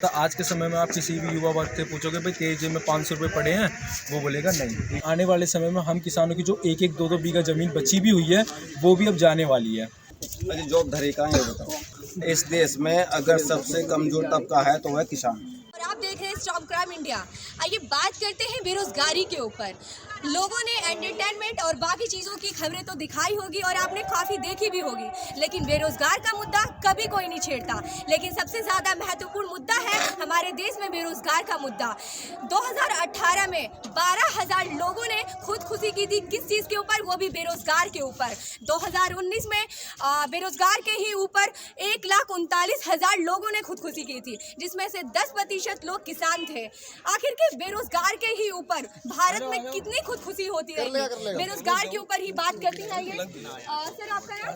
तो आज के समय में आप किसी भी युवा वर्ग से पूछोगे भाई तेरे जेब में 500 रुपये पड़े हैं, वो बोलेगा नहीं। आने वाले समय में हम किसानों की जो एक एक दो दो बीघा ज़मीन बची भी हुई है वो भी अब जाने वाली है। अरे जॉब धरी कहाँ है बताओ। इस देश में अगर सबसे कमजोर तबका है तो वह किसान। और आप देख रहे हैं स्टॉप क्राइम इंडिया। आइए बात करते हैं बेरोजगारी के ऊपर। लोगों ने एंटरटेनमेंट और बाकी चीज़ों की खबरें तो दिखाई होगी और आपने काफ़ी देखी भी होगी, लेकिन बेरोजगार का मुद्दा कभी कोई नहीं छेड़ता। लेकिन सबसे ज़्यादा महत्वपूर्ण मुद्दा है हमारे देश में बेरोजगार का मुद्दा। 2018 में 12,000 लोगों ने खुदकुशी की थी। किस चीज़ के ऊपर? वो भी बेरोजगार के ऊपर। 2019 में बेरोजगार के ही ऊपर 1,39,000 लोगों ने खुदकुशी की थी, जिसमें से 10% लोग किसान थे। आखिर के बेरोजगार के ही ऊपर भारत में कितनी खुदकुशी होती है? बेरोजगार के ऊपर ही बात करते हैं। आइए सर, आपका नाम?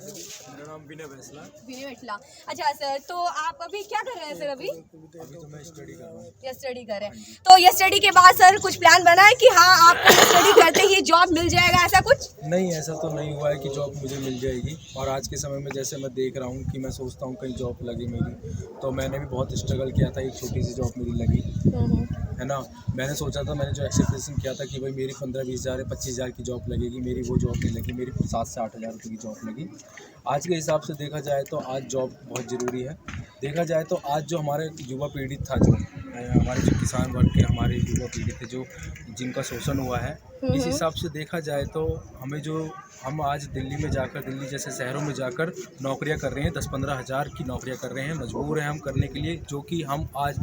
मेरा नाम विनय बैसला। अच्छा सर, तो आप अभी क्या कर रहे हैं सर? अभी तो मैं स्टडी कर रहा हूँ। ये स्टडी कर रहे हैं, तो ये स्टडी के बाद सर कुछ प्लान बना है कि हाँ आपको स्टडी करते ही जॉब मिल जाएगा, ऐसा कुछ? नहीं, ऐसा तो नहीं हुआ है कि जॉब मुझे मिल जाएगी। और आज के समय में जैसे मैं देख रहा हूँ कि मैं सोचता हूँ कहीं जॉब लगी मेरी, तो मैंने भी बहुत स्ट्रगल किया था, एक छोटी सी जॉब मेरी लगी है ना। मैंने सोचा था, मैंने जो एक्सपेक्टेशन किया था कि भाई मेरी 15-20 हज़ार 25 हज़ार की जॉब लगेगी, मेरी वो जॉब नहीं लगी, मेरी 7 से 8 हज़ार रुपये की जॉब लगी। आज के हिसाब से देखा जाए तो आज जॉब बहुत ज़रूरी है। देखा जाए तो आज जो हमारे युवा पीढ़ी था, जो हमारे जो किसान वर्ग के हमारे युवा पीढ़ी थे, जो जिनका शोषण हुआ है, इस हिसाब से देखा जाए तो हम आज दिल्ली में जाकर, दिल्ली जैसे शहरों में जाकर नौकरियां कर रहे हैं, 10-15 हज़ार की नौकरियां कर रहे हैं। मजबूर हैं हम करने के लिए, जो कि हम आज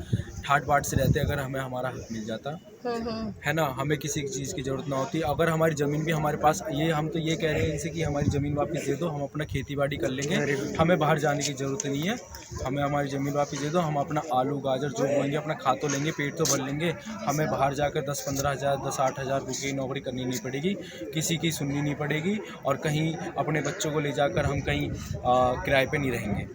ठाट बाट से रहते अगर हमें हमारा हक मिल जाता है ना, हमें किसी चीज़ की ज़रूरत ना होती। अगर हमारी ज़मीन भी हमारे पास, ये हम तो ये कह रहे हैं इनसे कि हमारी ज़मीन वापस दे दो, हम अपना खेती बाड़ी कर लेंगे, हमें बाहर जाने की ज़रूरत नहीं है। हमें हमारी ज़मीन वापस दे दो, हम अपना आलू गाजर जो बोएंगे अपना खा तो लेंगे, पेट तो भर लेंगे। हमें बाहर जाकर 10-15 हज़ार 10-8 हज़ार रुपये की नौकरी करनी नहीं पड़ेगी, किसी की सुननी नहीं पड़ेगी, और कहीं अपने बच्चों को ले जाकर हम कहीं किराए पे नहीं रहेंगे।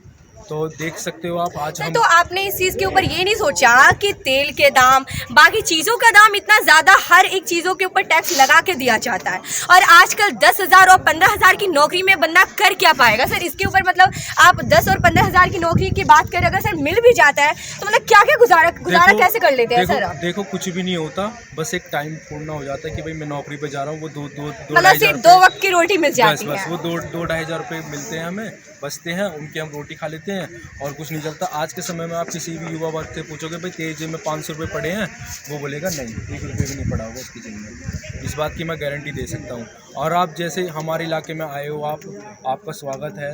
तो देख सकते हो आप आज हम तो आपने इस चीज़ के ऊपर ये नहीं सोचा कि तेल के दाम, बाकी चीज़ों का दाम इतना ज़्यादा, हर एक चीज़ों के ऊपर टैक्स लगा के दिया जाता है, और आजकल 10,000 और 15,000 की नौकरी में बंदा कर क्या पाएगा सर? इसके ऊपर मतलब आप 10 और 15,000 की नौकरी की बात करें, अगर सर मिल भी जाता है तो मतलब क्या क्या गुजारा कैसे कर लेते हैं सर? देखो कुछ भी नहीं होता, बस एक टाइम पूर्ण हो जाता है कि भाई मैं नौकरी पे जा रहा हूँ, वो दो मतलब सिर्फ 2 वक्त की रोटी मिल जाती है। बस वो 2-2.5 हज़ार रुपये मिलते हैं, हमें बचते हैं, उनकी हम रोटी खा लेते हैं और कुछ नहीं चलता। आज के समय में आप किसी भी युवा वर्ग से पूछोगे भाई तेरे जेब में 500 रुपये पड़े हैं, वो बोलेगा नहीं, 1 रुपये भी नहीं पड़ा होगा उसकी जेब में। इस बात की मैं गारंटी दे सकता हूँ। और आप जैसे हमारे इलाके में आए हो, आपका स्वागत है।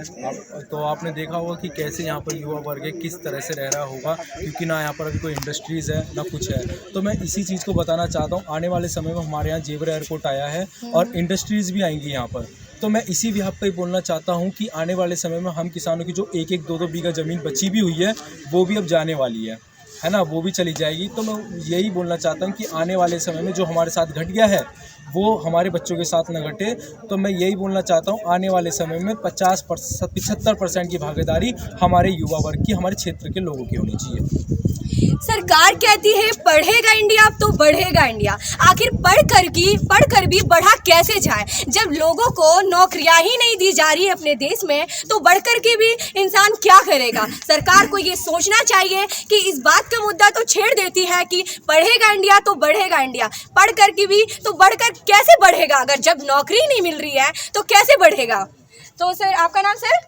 तो आपने देखा होगा कि कैसे यहाँ पर युवा वर्ग है, किस तरह से रह रहा होगा, क्योंकि ना यहाँ पर अभी कोई इंडस्ट्रीज़ है ना कुछ है। तो मैं इसी चीज़ को बताना चाहता हूँ, आने वाले समय में हमारे यहाँ जेवर एयरपोर्ट आया है और इंडस्ट्रीज़ भी आएंगी यहाँ पर। तो मैं इसी भी पे बोलना चाहता हूँ कि आने वाले समय में हम किसानों की जो एक एक दो दो बीघा ज़मीन बची भी हुई है वो भी अब जाने वाली है ना, वो भी चली जाएगी। तो मैं यही बोलना चाहता हूँ कि आने वाले समय में जो हमारे साथ घट गया है वो हमारे बच्चों के साथ न घटे। तो मैं यही बोलना चाहता हूँ, आने वाले समय में 75% की भागीदारी हमारे युवा वर्ग की, हमारे क्षेत्र के लोगों की होनी चाहिए। सरकार कहती है पढ़ेगा इंडिया तो बढ़ेगा इंडिया। आखिर पढ़कर भी बढ़ा कैसे जाए? जब लोगों को नौकरियां ही नहीं दी जा रही है अपने देश में, तो बढ़कर के भी इंसान क्या करेगा? सरकार को ये सोचना चाहिए कि इस बात का मुद्दा तो छेड़ देती है कि पढ़ेगा इंडिया तो बढ़ेगा इंडिया, पढ़ कर के भी तो बढ़कर कैसे बढ़ेगा? अगर जब नौकरी नहीं मिल रही है तो कैसे बढ़ेगा? तो सर, आपका नाम सर?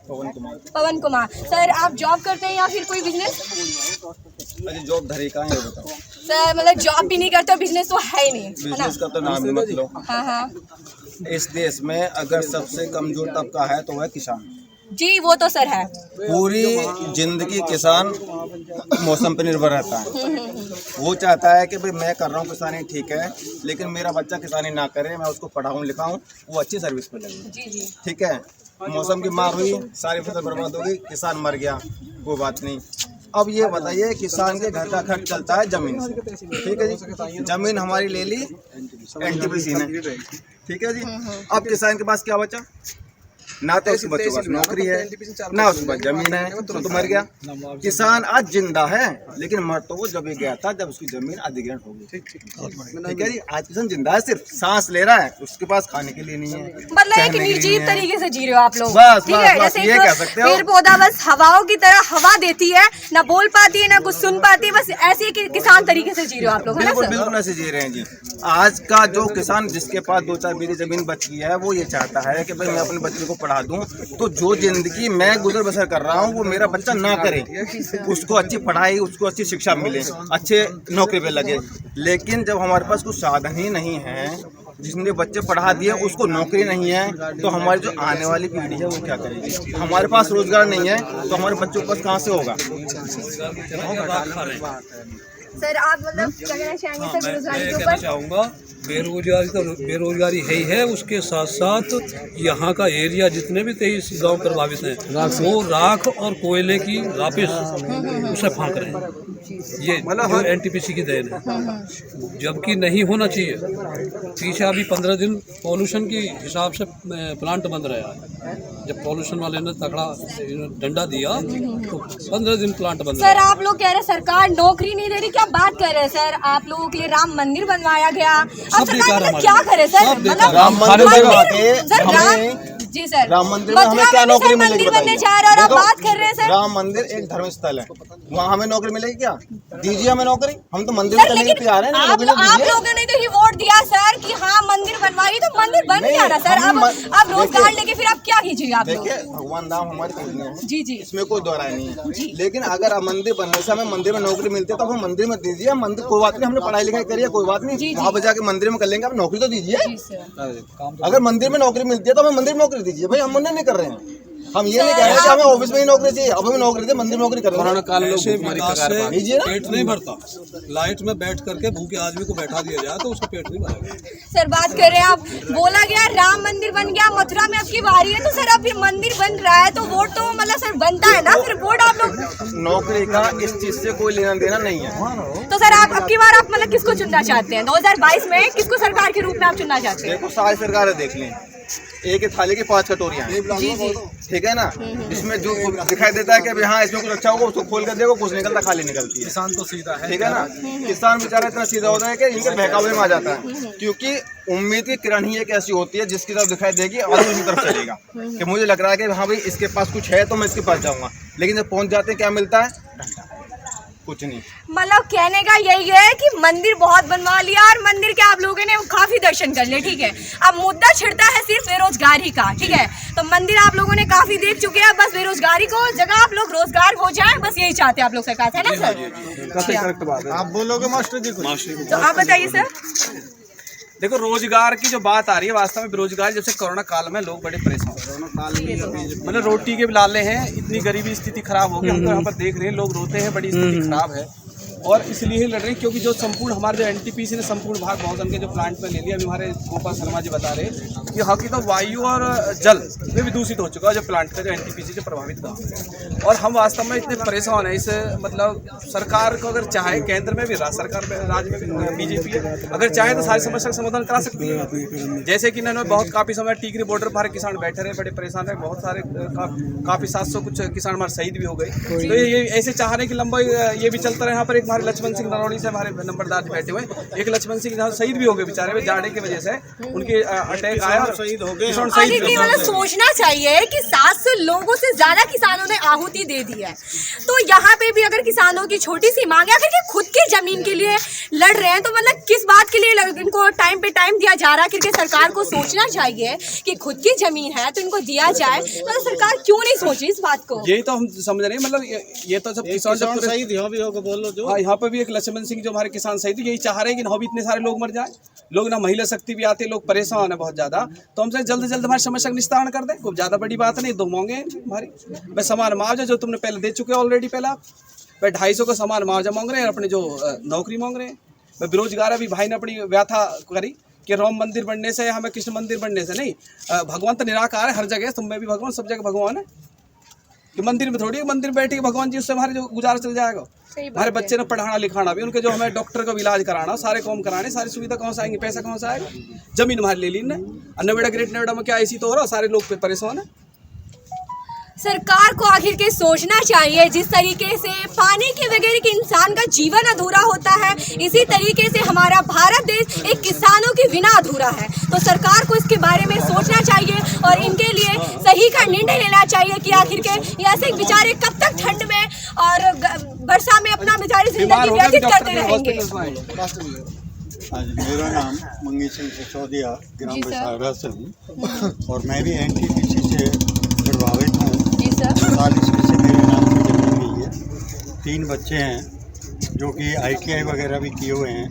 पवन कुमार। सर, आप जॉब करते हैं या फिर कोई बिजनेस? अरे जॉब धरी कहाँ है बताओ। सर मतलब जॉब भी नहीं करते, बिजनेस तो है ही नहीं, बिजनेस का तो नाम भी मत लो। हाँ। इस देश में अगर सबसे कमजोर तबका है तो वह किसान। जी, वो तो सर है। पूरी जिंदगी किसान मौसम पर निर्भर रहता है। वो चाहता है कि भाई मैं कर रहा हूँ किसानी, ठीक है, लेकिन मेरा बच्चा किसानी ना करे, मैं उसको पढ़ाऊँ लिखाऊँ, वो अच्छी सर्विस पे लगे। जी। ठीक है, मौसम की मार हुई, सारी फसल बर्बाद हो गई, किसान मर गया, वो बात नहीं। अब ये बताइए, किसान के घर का खर्च चलता है जमीन से, ठीक है जी। जमीन हमारी ले ली NTPC ने, ठीक है जी। अब किसान के पास क्या बचा? ना तो उसके बच्चों के पास नौकरी है, ना उसके पास जमीन है, तो मर गया। किसान आज जिंदा है, लेकिन मर तो वो जब गया था जब उसकी जमीन अधिग्रहण हो गई। ठीक है जी, आज किसान जिंदा है, सिर्फ सांस ले रहा है, उसके पास खाने के लिए नहीं है, मतलब एक निर्जीव तरीके से जी रहे हो आप लोग। बस, ठीक है, बस, जैसे ये कह सकते हो। पेड़ पौधा बस हवाओं की तरह हवा देती है, ना बोल पाती है, ना कुछ सुन पाती है, बस ऐसे ही किसान तरीके से जी रहे हो आप लोग, है ना बिल्कुल सर? बिल्कुल ऐसे जी रहे हैं जी। आज का जो किसान जिसके पास 2-4 बीघे जमीन बच गई है, वो ये चाहता है कि भाई मैं अपने बच्चे को पढ़ा दूं, तो जो जिंदगी मैं गुजर बसर कर रहा हूं वो मेरा बच्चा ना करे, उसको अच्छी पढ़ाई, उसको अच्छी शिक्षा मिले, अच्छे नौकरी पे लगे। लेकिन जब हमारे पास कुछ साधन ही नहीं है, जिसने बच्चे पढ़ा दिए उसको नौकरी नहीं है, तो हमारी जो आने वाली पीढ़ी है वो क्या करेगी? हमारे पास रोजगार नहीं है तो हमारे बच्चों के पास कहाँ से होगा? सर आप मतलब क्या कहना चाहेंगे सर बेरोजगारी के कहना ऊपर? चाहूँगा बेरोजगारी तो बेरोजगारी है ही है, उसके साथ साथ यहाँ का एरिया जितने भी 23 गांव प्रभावित हैं वो राख और कोयले की रापिस उसे फाँक रहे हैं। ये जो एनटीपीसी की देन है, जबकि नहीं होना चाहिए। पीछे अभी 15 दिन पॉल्यूशन के हिसाब से प्लांट बंद रहा है। जब पॉल्यूशन वाले ने तगड़ा डंडा दिया तो 15 दिन प्लांट बंद सर आप लोग कह रहे हैं सरकार नौकरी नहीं दे रही, क्या बात कर रहे हैं सर? आप लोगों के लिए राम मंदिर बनवाया गया, अब सरकार मतलब क्या करे सर? मतलब राम मंदिर सर जी सर, राम मंदिर में हमें क्या नौकरी मिलेगी? मंदिर बनने जा रहे हैं और आप बात कर रहे हैं सर? राम मंदिर एक धर्म स्थल है, वहाँ हमें नौकरी मिलेगी क्या? दीजिए हमें नौकरी, हम तो मंदिर में चलने के तैयार हैं। आप लोगों ने तो ही वोट दिया सर कि हाँ मंदिर बनवाइए, तो मंदिर बन गया ना सर। अब रोजगार लेके फिर आप क्या कीजिएगा आप लोग? देखिए भगवान राम हमारी कन्या है जी जी, इसमें कोई दो राय नहीं है, लेकिन अगर अब मंदिर बनने से हमें मंदिर में नौकरी मिलती है तो हमें मंदिर में दीजिए। मंदिर कोई बात नहीं, हमने पढ़ाई लिखाई करी है, कोई बात नहीं, वहाँ पर जाके मंदिर में कर लेंगे, आप नौकरी तो दीजिए। अगर मंदिर में नौकरी मिलती है तो हमें मंदिर में नौकरी दीजिए। भाई हम मंदिर नहीं कर रहे हैं, हम ये नहीं कह रहे कि हमें ऑफिस में ही नौकरी चाहिए, अब हमें नौकरी दे, मंदिर में नौकरी कर कोरोना काल में पेट नहीं भरता। लाइट में बैठ करके भूखे आदमी को बैठा दिया जाए तो उसका पेट नहीं भरेगा। सर बात कर रहे हैं आप, बोला गया राम मंदिर बन गया, मथुरा में आपकी बारी है, तो सर अब ये मंदिर बन रहा है तो वोट तो मतलब सर बनता है ना, फिर वोट आप लोग नौकरी का इस चीज से कोई लेना देना नहीं है। तो सर आप अब की बार आप मतलब किसको चुनना चाहते हैं? 2022 में किसको सरकार के रूप में आप चुनना चाहते हैं? देखो सारी सरकारें देख लें, एक थाली की 5 कटोरियां हैं, जी जी, ठीक है ना, इसमें जो दिखाई देता है कि भाई हाँ इसमें कुछ अच्छा होगा उसको खोल कर देखो, कुछ निकलता खाली निकलती है। किसान तो सीधा है, ठीक है ना, किसान बेचारा इतना सीधा होता है कि इनके बहकावे में आ जाता है, क्योंकि उम्मीद की किरण ही एक ऐसी होती है जिसकी तरफ दिखाई देगी और उसी तरफ चलेगा कि मुझे लग रहा है कि हाँ भाई इसके पास कुछ है तो मैं इसके पास जाऊंगा, लेकिन जब पहुंच जाते हैं क्या मिलता है? कुछ नहीं। मतलब कहने का यही है कि मंदिर बहुत बनवा लिया और मंदिर के आप लोगों ने काफी दर्शन कर लिए, ठीक है। अब मुद्दा छिड़ता है सिर्फ बेरोजगारी का, ठीक है। तो मंदिर आप लोगों ने काफी देख चुके हैं, बस बेरोजगारी को जगह आप लोग रोजगार हो जाए, बस यही चाहते हैं आप लोग सरकार से, है ना सर? आप बोलोगे मास्टर जी को? तो आप बताइए सर। देखो रोजगार की जो बात आ रही है, वास्तव में बेरोजगार जब से कोरोना काल में लोग बड़े परेशान मतलब रोटी के लाले हैं, इतनी गरीबी स्थिति खराब हो गई। हम तो यहाँ पर देख रहे हैं लोग रोते हैं, बड़ी स्थिति खराब है और इसलिए ही लड़ रहे हैं क्योंकि जो संपूर्ण हमारे जो एनटीपीसी ने संपूर्ण भाग बहुजन के जो प्लांट में ले लिया। अभी हमारे गोपाल शर्मा जी बता रहे कि यहाँ की तो वायु और जल में भी दूषित हो चुका है जो प्लांट का जो एनटीपीसी से प्रभावित गाँव है। और हम वास्तव में इतने परेशान हैं इससे, मतलब सरकार को अगर चाहे केंद्र में भी सरकार में राज्य में भी बीजेपी है, अगर चाहे तो सारी समस्या का समाधान करा सकती है। जैसे कि इन्होंने बहुत काफ़ी समय टिकरी बॉर्डर पर किसान बैठे रहे, बड़े परेशान रहे, बहुत सारे काफ़ी 700 कुछ किसान हमारे शहीद भी हो गए। तो ये ऐसे चाह रहे कि लंबा ये भी चलता रहे। यहाँ पर एक हमारे लक्ष्मण सिंह नरौली से हमारे नंबरदार बैठे हुए, एक लक्ष्मण सिंह शहीद भी हो गए बेचारे, जाड़े की वजह से उनके अटैक आया और शहीद हो गए। मतलब सोचना चाहिए कि 700 लोगों से ज्यादा किसानों ने आहुति दे दी है, तो यहाँ पे भी अगर किसानों की छोटी सी मांग है, अगर खुद की जमीन के लिए लड़ रहे हैं तो मतलब किस बात के लिए इनको टाइम पे टाइम दिया जा रहा है? क्योंकि सरकार को सोचना चाहिए कि खुद की जमीन है तो इनको दिया जाए, तो सरकार क्यों नहीं सोच रही इस बात को? यही तो हम समझ रहे हैं। मतलब ये तो सब किसान शहीद यहाँ पे भी एक लक्ष्मण सिंह जो हमारे किसान शहीद, यही चाह रहे हैं कि ना भी इतने सारे लोग मर जाए, लोग ना महिला शक्ति भी आते, लोग परेशान है बहुत ज्यादा। तो हमसे जल्द से जल्द हमारी समस्या का निस्तारण कर दे, कोई ज्यादा बड़ी बात नहीं। 2 मांगे हमारी, मैं समान मुआवजा जो तुमने पहले दे चुके ऑलरेडी, पहला मैं 250 का समान मुआवजा मांग रहे हैं, अपने जो नौकरी मांग रहे हैं। मैं बेरोजगार, अभी भाई ने अपनी व्याथा करी कि राम मंदिर बनने से हमें कृष्ण मंदिर बनने से नहीं, भगवान तो निराकार है हर जगह, तुम में भी भगवान, सब जगह भगवान है कि मंदिर में थोड़ी मंदिर बैठे भगवान जी उससे हमारे जो गुजारा चल जाएगा। हमारे बच्चे ने पढ़ाना लिखाना भी, उनके जो हमें डॉक्टर का इलाज कराना, सारे काम कराने, सारी सुविधा कहाँ से आएंगी, पैसा कहाँ से आएगा? जमीन हमारे ले ली ने, नोएडा ग्रेट नोएडा में क्या ऐसी तो हो रहा, सारे लोग पे परेशान है। सरकार को आखिर के सोचना चाहिए, जिस तरीके से पानी के बगैर एक इंसान का जीवन अधूरा होता है, इसी तरीके से हमारा भारत देश एक किसानों के बिना अधूरा है। तो सरकार को इसके बारे में सोचना चाहिए और इनके लिए सही का निर्णय लेना चाहिए कि आखिर के ऐसे बेचारे कब तक ठंड में और वर्षा में अपना बेचारी जिंदगी व्यतीत करते रहेंगे। मेरा नाम मंगेश सिंह सिसोदिया, ग्राम बसारा से हूँ और मैं भी NTPC से प्रभावित हूँ। 40 से मेरे नाम की जमीन हुई है। 3 बच्चे हैं जो कि ITI वगैरह भी किए हुए हैं।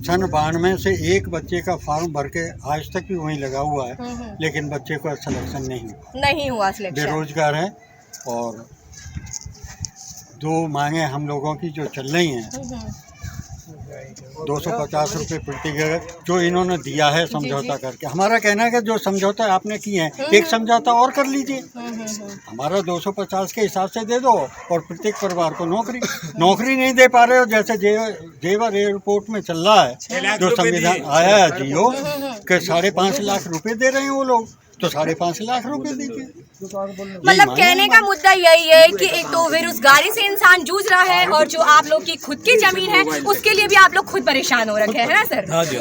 सन 92 से एक बच्चे का फॉर्म भर के आज तक भी वहीं लगा हुआ है, लेकिन बच्चे को सिलेक्शन नहीं हुआ सिलेक्शन। बेरोजगार है और 2 मांगे हम लोगों की जो चल रही हैं 250 रुपये प्रति घर जो इन्होंने दिया है समझौता करके। हमारा कहना है कि जो समझौता आपने किए हैं एक समझौता और कर लीजिए। हमारा 250 के हिसाब से दे दो और प्रत्येक परिवार को नौकरी नहीं दे पा रहे हो। जैसे जेवर एयरपोर्ट में चल रहा है, जो संविधान आया है जियो के 5.5 लाख रुपए दे रहे हैं वो लोग, तो 5.5 लाख रुपए दीजिए। मतलब कहने का मुद्दा यही है कि एक तो बेरोजगारी से इंसान जूझ रहा है और जो आप लोग की खुद की जमीन है उसके लिए भी आप लोग खुद परेशान हो रखे हैं, है ना सर? हाँ जी।